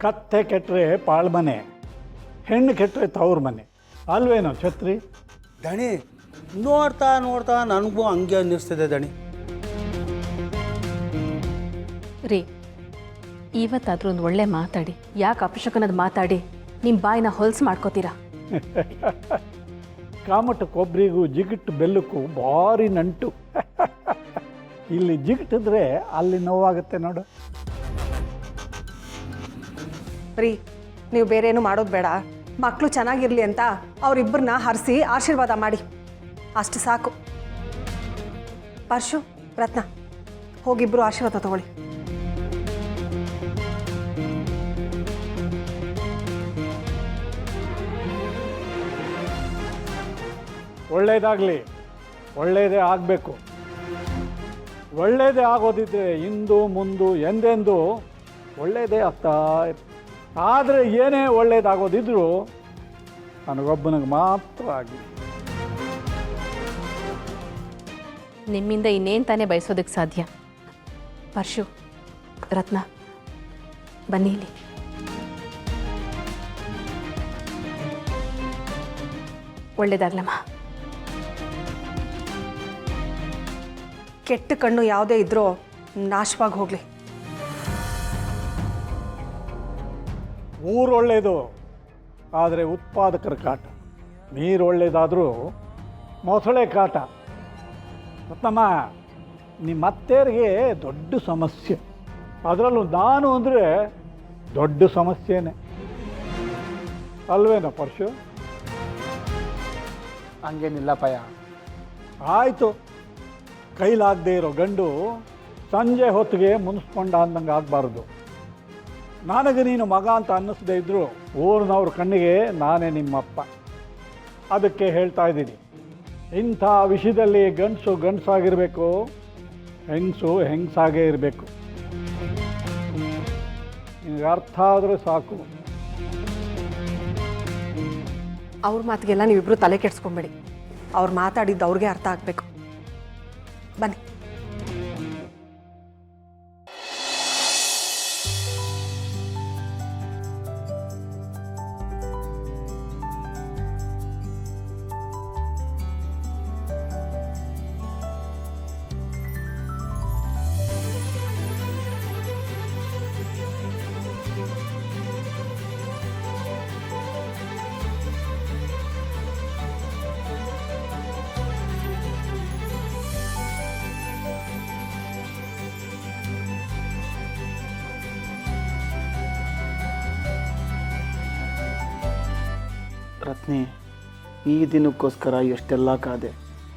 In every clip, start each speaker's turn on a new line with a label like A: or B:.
A: ಕತ್ತೆ ಕೆಟ್ಟರೆ ಪಾಳ್ಮನೆ, ಹೆಣ್ಣು ಕೆಟ್ಟರೆ ತವ್ರ ಮನೆ ಅಲ್ವೇನೋ ಛತ್ರಿ?
B: ದಣಿ ನೋಡ್ತಾ ನೋಡ್ತಾ ನನಗೂ ಹಂಗೆ ಅನ್ನಿಸ್ತಿದೆ ದಣಿ.
C: ರೀ, ಇವತ್ತಾದ್ರೂ ಒಂದು ಒಳ್ಳೆ ಮಾತಾಡಿ. ಯಾಕೆ ಅಪಶಕನದ ಮಾತಾಡಿ ನಿಮ್ಮ ಬಾಯಿನ ಹೊಲ್ಸು ಮಾಡ್ಕೋತೀರಾ?
A: ಕಾಮಟ ಕೊಬ್ಬರಿಗೂ ಜಿಗಿಟ್ಟು ಬೆಲ್ಲಕ್ಕೂ ಭಾರಿ ನಂಟು. ಇಲ್ಲಿ ಜಿಗಿಟಿದ್ರೆ ಅಲ್ಲಿ ನೋವಾಗುತ್ತೆ ನೋಡು.
D: ರೀ, ನೀವು ಬೇರೇನು ಮಾಡೋದು ಬೇಡ. ಮಕ್ಕಳು ಚೆನ್ನಾಗಿರಲಿ ಅಂತ ಅವರಿಬ್ಬರನ್ನ ಹರಿಸಿ ಆಶೀರ್ವಾದ ಮಾಡಿ, ಅಷ್ಟು ಸಾಕು. ಪರ್ಶು, ರತ್ನ, ಹೋಗಿಬ್ರು ಆಶೀರ್ವಾದ ತಗೊಳ್ಳಿ.
A: ಒಳ್ಳೇದಾಗಲಿ, ಒಳ್ಳೆಯದೇ ಆಗಬೇಕು. ಒಳ್ಳೆಯದೇ ಆಗೋದಿದ್ರೆ ಇಂದು ಮುಂದು ಎಂದೆಂದು ಒಳ್ಳೆಯದೇ ಆಗ್ತಾ ಇತ್ತು. ಆದರೆ ಏನೇ ಒಳ್ಳೇದಾಗೋದಿದ್ರು ನನಗೊಬ್ಬನಿಗೆ ಮಾತ್ರ ಆಗಲಿ.
C: ನಿಮ್ಮಿಂದ ಇನ್ನೇನು ತಾನೇ ಬಯಸೋದಕ್ಕೆ ಸಾಧ್ಯ? ಪರ್ಶು, ರತ್ನ, ಬನ್ನಿ ಇಲ್ಲಿ. ಒಳ್ಳೇದಾಗ್ಲಮ್ಮ.
D: ಕೆಟ್ಟ ಕಣ್ಣು ಯಾವುದೇ ಇದ್ರೂ ನಾಶವಾಗಿ ಹೋಗಲಿ.
A: ಊರು ಒಳ್ಳೆಯದು, ಆದರೆ ಉತ್ಪಾದಕರ ಕಾಟ. ನೀರು ಒಳ್ಳೆಯದಾದರೂ ಮೊಸಳೆ ಕಾಟ. ಮತ್ತಮ್ಮ, ನಿಮ್ಮ ಅತ್ತೆಯರಿಗೆ ದೊಡ್ಡ ಸಮಸ್ಯೆ, ಅದರಲ್ಲೂ ನಾನು ಅಂದರೆ ದೊಡ್ಡ ಸಮಸ್ಯೆನೇ ಅಲ್ವೇನೋ ಪರ್ಶು?
B: ಹಂಗೇನಿಲ್ಲಪ್ಪಯ್ಯ.
A: ಆಯಿತು, ಕೈಲಾಗದೇ ಇರೋ ಗಂಡು ಸಂಜೆ ಹೊತ್ತಿಗೆ ಮುನ್ಸ್ಕೊಂಡ ಅಂದಂಗೆ ಆಗಬಾರ್ದು. ನನಗೆ ನೀನು ಮಗ ಅಂತ ಅನ್ನಿಸದೇ ಇದ್ದರೂ ಊರಿನವ್ರ ಕಣ್ಣಿಗೆ ನಾನೇ ನಿಮ್ಮಪ್ಪ. ಅದಕ್ಕೆ ಹೇಳ್ತಾ ಇದ್ದೀನಿ, ಇಂಥ ವಿಷಯದಲ್ಲಿ ಗಂಡಸು ಗಂಡಸಾಗಿರಬೇಕು, ಹೆಂಗಸು ಹೆಂಗಸಾಗೇ ಇರಬೇಕು. ನಿನಗೆ ಅರ್ಥ ಆದರೆ ಸಾಕು.
D: ಅವ್ರ ಮಾತಿಗೆಲ್ಲ ನೀವಿಬ್ರು ತಲೆ ಕೆಡಿಸ್ಕೊಂಬೇಡಿ. ಅವ್ರು ಮಾತಾಡಿದ್ದು ಅವ್ರಿಗೆ ಅರ್ಥ ಆಗಬೇಕು. ಬನ್ನಿ.
E: ರತ್ನಿ, ಈ ದಿನಕ್ಕೋಸ್ಕರ ಎಷ್ಟೆಲ್ಲ ಕಾದೆ.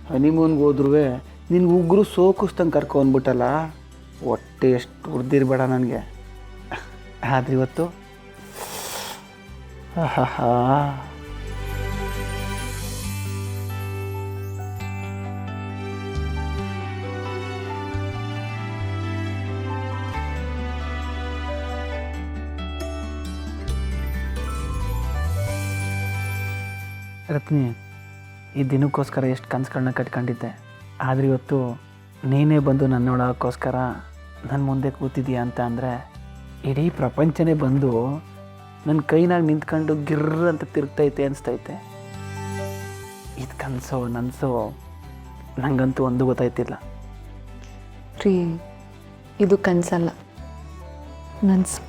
E: ಹನಿಮೂನ್ಗೆ ಹೋದ್ರೂ ನಿನ್ಗೆ ಉಗ್ರು ಸೋಕಿಸ್ತಂಗೆ ಕರ್ಕೊಂಡ್ಬಿಟ್ಟಲ್ಲ, ಹೊಟ್ಟೆ ಎಷ್ಟು ಉರ್ದಿರ್ಬೇಡ ನನಗೆ. ಆದ್ರೆ ಇವತ್ತು ಆಹಾ, ರತ್ನಿ, ಈ ದಿನಕ್ಕೋಸ್ಕರ ಎಷ್ಟು ಕನಸುಗಳನ್ನ ಕಟ್ಕೊಂಡಿದ್ದೆ. ಆದರೆ ಇವತ್ತು ನೀನೇ ಬಂದು ನನ್ನ ನೋಡೋಕ್ಕೋಸ್ಕರ ನನ್ನ ಮುಂದೆ ಕೂತಿದ್ದೀಯ ಅಂತ ಅಂದರೆ ಇಡೀ ಪ್ರಪಂಚನೇ ಬಂದು ನನ್ನ ಕೈನಾಗ ನಿಂತ್ಕೊಂಡು ಗಿರ್ರ ಅಂತ ತಿರುಗ್ತೈತೆ ಅನಿಸ್ತೈತೆ. ಇದು ಕನಸೋ ನನಸೋ ನನಗಂತೂ ಒಂದು ಗೊತ್ತಾಯ್ತಿಲ್ಲ.
F: ರೀ, ಇದು ಕನಸಲ್ಲ, ನನ್ಸು.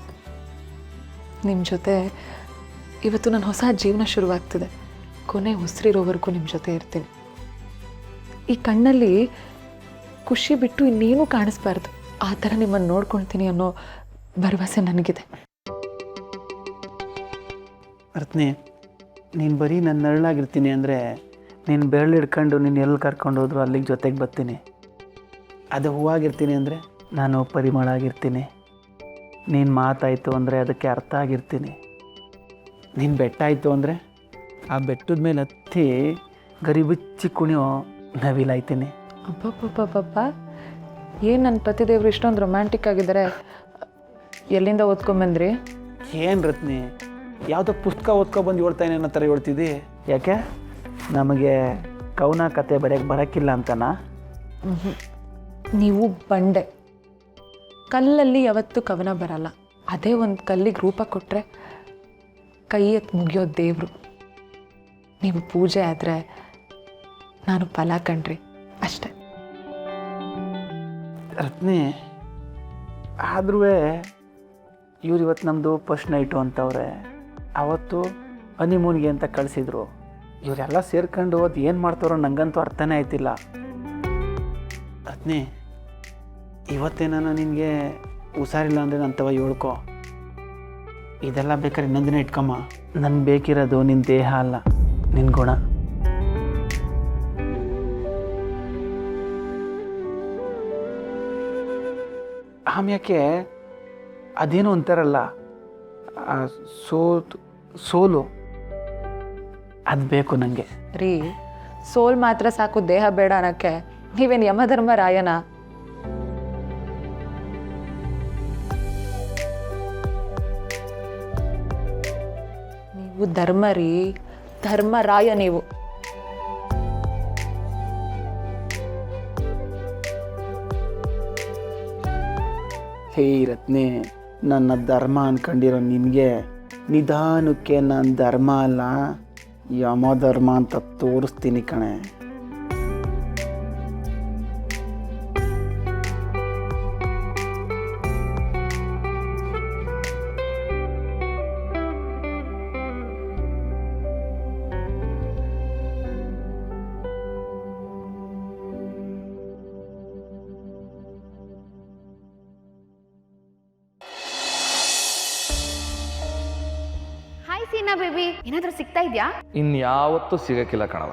F: ನಿಮ್ಮ ಜೊತೆ ಇವತ್ತು ನನ್ನ ಹೊಸ ಜೀವನ ಶುರುವಾಗ್ತಿದೆ. ಕೊನೆ ಉಸಿರಿರೋವರೆಗೂ ನಿಮ್ಮ ಜೊತೆ ಇರ್ತೀನಿ. ಈ ಕಣ್ಣಲ್ಲಿ ಖುಷಿ ಬಿಟ್ಟು ಇನ್ನೇನೂ ಕಾಣಿಸ್ಬಾರ್ದು, ಆ ಥರ ನಿಮ್ಮನ್ನು ನೋಡ್ಕೊಳ್ತೀನಿ ಅನ್ನೋ ಭರವಸೆ ನನಗಿದೆ.
E: ರತ್ನಿ, ನೀನು ಬರೀ ನನ್ನ ನೆರಳಾಗಿರ್ತೀನಿ ಅಂದರೆ ನೀನು ಬೆರಳು ಹಿಡ್ಕೊಂಡು ನೀನು ಎಲ್ಲಿ ಕರ್ಕೊಂಡು ಹೋದ್ರು ಅಲ್ಲಿಗೆ ಜೊತೆಗೆ ಬರ್ತೀನಿ. ಅದು ಹೂವಾಗಿರ್ತೀನಿ ಅಂದರೆ ನಾನು ಪರಿಮಳ ಆಗಿರ್ತೀನಿ. ನೀನು ಮಾತಾಯಿತು ಅಂದರೆ ಅದಕ್ಕೆ ಅರ್ಥ ಆಗಿರ್ತೀನಿ. ನೀನು ಬೆಟ್ಟ ಆಯಿತು ಅಂದರೆ ಆ ಬೆಟ್ಟದ ಮೇಲೆ ಹತ್ತಿ ಗರಿ ಬಿಚ್ಚಿ ಕುಣಿಯೋ ನವಿಲಾಯ್ತೀನಿ.
F: ಅಬ್ಬಬ್ಬಬ್ಬಬ್ಬ, ಏನು ನನ್ನ ಪತಿದೇವರು ಇಷ್ಟೊಂದು ರೊಮ್ಯಾಂಟಿಕ್ ಆಗಿದ್ದಾರೆ. ಎಲ್ಲಿಂದ ಓದ್ಕೊಂಬಂದ್ರಿ?
E: ಏನು ರತ್ನಿ, ಯಾವುದೋ ಪುಸ್ತಕ ಓದ್ಕೊಬಂದು ಹೇಳ್ತಾನೆ ಅನ್ನೋ ಥರ ಹೇಳ್ತಿದ್ದಿ. ಯಾಕೆ, ನಮಗೆ ಕವನ ಕತೆ ಬರೆಯೋಕ್ಕೆ ಬರೋಕ್ಕಿಲ್ಲ ಅಂತನಾ?
F: ನೀವು ಬಂಡೆ. ಕಲ್ಲಲ್ಲಿ ಯಾವತ್ತೂ ಕವನ ಬರಲ್ಲ, ಅದೇ ಒಂದು ಕಲ್ಲಿಗೆ ರೂಪ ಕೊಟ್ಟರೆ ಕೈ ಎತ್ತು ಮುಗಿಯೋ ದೇವರು. ನೀವು ಪೂಜೆ ಆದರೆ ನಾನು ಫಲ ಕಣ್ರಿ, ಅಷ್ಟೆ.
E: ರತ್ನಿ, ಆದ್ರೂ ಇವ್ರು ಇವತ್ತು ನಮ್ಮದು ಫಸ್ಟ್ ನೈಟು ಅಂತವ್ರೆ. ಅವತ್ತು ಹನಿಮೂನ್ಗೆ ಅಂತ ಕಳಿಸಿದ್ರು. ಇವರೆಲ್ಲ ಸೇರ್ಕೊಂಡು ಅದು ಏನು ಮಾಡ್ತಾರೋ ನಂಗಂತೂ ಅರ್ಥನೇ ಆಯ್ತಿಲ್ಲ. ರತ್ನಿ, ಇವತ್ತೇನಾನ ನಿನಗೆ ಹುಷಾರಿಲ್ಲ ಅಂದರೆ ನನ್ನ ತವ ಹೇಳ್ಕೊ. ಇದೆಲ್ಲ ಬೇಕಾದ್ರೆ ಇನ್ನೊಂದಿನ ಇಟ್ಕೊಮ್ಮ. ನನ್ಗೆ ಬೇಕಿರೋದು ನಿನ್ನ ದೇಹ ಅಲ್ಲ, ನಿನ್ನ ಗುಣ. ಆಮ್ಯಾಕೆ ಅದೇನೋ ಅಂತಾರಲ್ಲ, ಸೋಲು ಅದು ಬೇಕು ನನಗೆ.
F: ರೀ, ಸೋಲ್ ಮಾತ್ರ ಸಾಕು, ದೇಹ ಬೇಡ ಅನ್ನೋಕ್ಕೆ ನೀವೇನು ಯಮಧರ್ಮ ರಾಯನ? ನೀವು ಧರ್ಮ ರೀ, ಧರ್ಮರಾಯ ನೀವು.
E: ಹೇ ರತ್ನೆ, ನನ್ನ ಧರ್ಮ ಅನ್ಕೊಂಡಿರೋ ನಿನಗೆ ನಿಧಾನಕ್ಕೆ ನನ್ನ ಧರ್ಮ ಅಲ್ಲ ಯಮಧರ್ಮ ಅಂತ ತೋರಿಸ್ತೀನಿ ಕಣೆ.
G: ಹಾಯ್ ಸೀನಾ ಬೇಬಿ, ಏನಾದರೂ ಸಿಗ್ತಾ ಇದೆಯಾ?
H: ಇನ್ಯಾವತ್ತೂ ಸಿಗಕ್ಕಿಲ್ಲ ಕಣವ.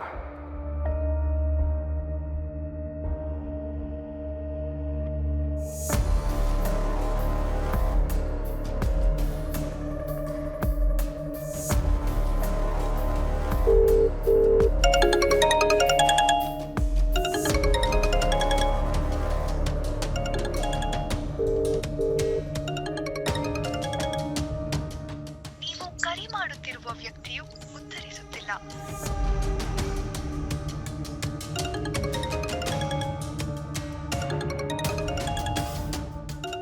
I: ಕರೆ ಮಾಡುತ್ತಿರುವ ವ್ಯಕ್ತಿಯು ಉತ್ತರಿಸುತ್ತಿಲ್ಲ.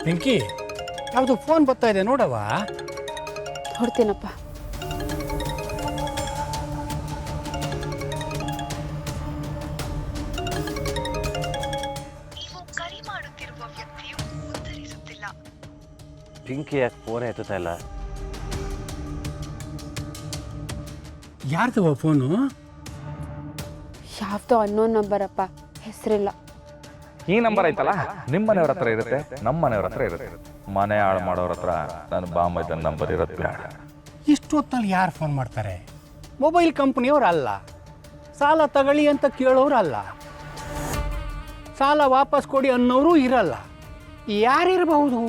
B: ಪಿಂಕಿ, ಯಾವುದು ಫೋನ್ ಬರ್ತಾ ಇದೆ ನೋಡವ.
C: ಹೊಡ್ತೀನಪ್ಪ.
I: ನೀವು ಕರೆ ಮಾಡುತ್ತಿರುವ ವ್ಯಕ್ತಿಯು ಉತ್ತರಿಸುತ್ತಿಲ್ಲ.
J: ಪಿಂಕಿ ಯಾಕೆ ಫೋನ್ ಎತ್ತುತ್ತಾ ಇಲ್ಲ?
B: ಯಾರ್ದವ ಫೋನು?
G: ಯಾವ್ದೋ ಅನ್ನೋನ್ ನಂಬರಪ್ಪ, ಹೆಸರಿಲ್ಲ.
H: ಈ ನಂಬರ್ ಐತಲ್ಲ, ನಿಮ್ಮ ಮನೆಯವ್ರ ಹತ್ರ ಇರುತ್ತೆ, ನಮ್ಮ ಮನೆಯವ್ರ ಹತ್ರ ಇರುತ್ತೆ. ಮನೆ ಹಾಳು ಮಾಡೋರ ಹತ್ರ ನನ್ನ ಬಾಂಬೈದ ನಂಬರ್ ಇರೋದು ಬೇಡ.
B: ಇಷ್ಟೊತ್ತಲ್ಲಿ ಯಾರು ಫೋನ್ ಮಾಡ್ತಾರೆ? ಮೊಬೈಲ್ ಕಂಪ್ನಿಯವ್ರು ಅಲ್ಲ, ಸಾಲ ತಗೊಳ್ಳಿ ಅಂತ ಕೇಳೋರು ಅಲ್ಲ, ಸಾಲ ವಾಪಸ್ ಕೊಡಿ ಅನ್ನೋರು ಇರಲ್ಲ. ಯಾರಿರಬಹುದು?